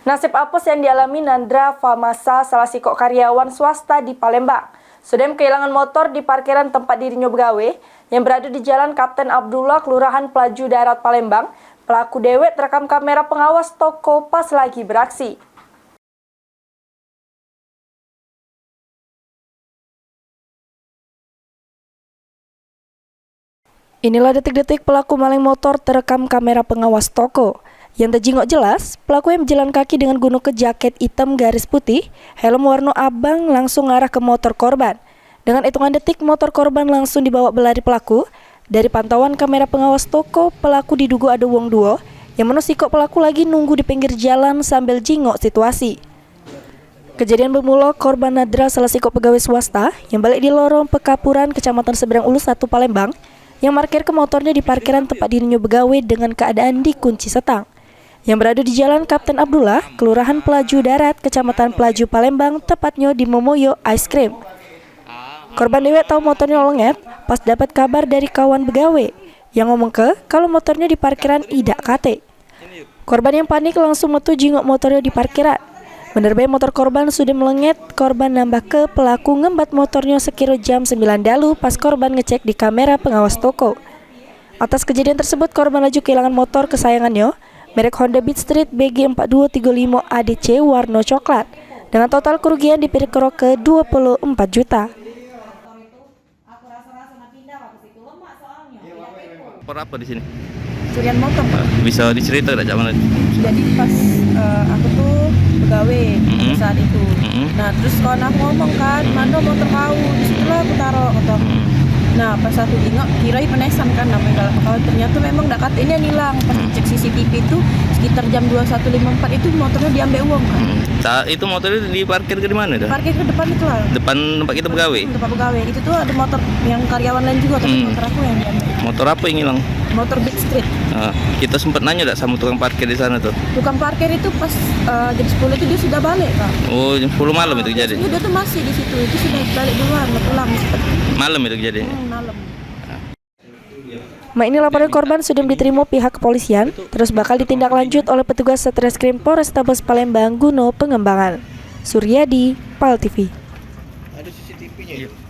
Nasib apes yang dialami Nandra Famasa, salah sikok karyawan swasta di Palembang. Sudem kehilangan motor di parkiran tempat dirinya begawe yang berada di Jalan Kapten Abdullah, Kelurahan Pelaju Darat, Palembang. Pelaku dewek terekam kamera pengawas toko pas lagi beraksi. Inilah detik-detik pelaku maling motor terekam kamera pengawas toko. Yang terjingok jelas, pelaku yang berjalan kaki dengan gunung ke jaket hitam garis putih, helm warna abang langsung arah ke motor korban. Dengan hitungan detik, motor korban langsung dibawa berlari pelaku. Dari pantauan kamera pengawas toko, pelaku diduga ada wong duo, yang menusikok pelaku lagi nunggu di pinggir jalan sambil jingok situasi. Kejadian bermula korban Nandra, salah sikok pegawai swasta, yang balik di lorong Pekapuran, Kecamatan Seberang Ulus 1, Palembang, yang parkir ke motornya di parkiran tempat dirinya begawe dengan keadaan dikunci setang. Yang berada di Jalan Kapten Abdullah, Kelurahan Pelaju Darat, Kecamatan Pelaju, Palembang, tepatnya di Momoyo Ice Cream. Korban dewek tahu motornya longet pas dapat kabar dari kawan begawe yang ngomong kalau motornya di parkiran idak kate. Korban yang panik langsung metu jingok motornya di parkiran. Menerbai motor korban sudah melengit, korban nambah ke pelaku ngembat motornya sekira jam 9 dalu pas korban ngecek di kamera pengawas toko. Atas kejadian tersebut, korban laju kehilangan motor kesayangannya, merek Honda Beat Street BG4235 ADC warna coklat, dengan total kerugian diperkirakan ke 24 juta. Apa di sini? Curian motor, Pak. Bisa dicerita tidak zaman itu? Jadi pas aku tuh pegawai saat itu. Nah terus kawan aku ngomong kan, mana motor kau? Disitulah aku taruh motor. Nah pas aku tengok kirain penesan kan namanya kalau pegawai, ternyata memang nggak kata ini yang hilang. Pas cek CCTV itu sekitar jam 21.54 itu motornya diambil uang kan. Itu motornya diparkir ke mana dah? Parkir ke depan itu lah. Depan tempat kita pegawai? Tempat pegawai. Itu tuh ada motor yang karyawan lain juga, tapi motor aku yang diambil. Motor apa yang hilang? Motor Beat Street. Kita sempat nanya tak sama tukang parkir di sana tuh? Tukang parkir itu pas jam 10 itu dia sudah balik, Kak. Oh, jam 10 malam itu kejadian? Dia tuh masih di situ, itu sudah balik duluan, pulang. Malam itu kejadiannya? Malam. Ini laporan korban sudah diterima pihak kepolisian, terus bakal ditindaklanjut oleh petugas Satreskrim Polrestabes Palembang guna pengembangan. Suryadi, PAL TV. Ada CCTV-nya.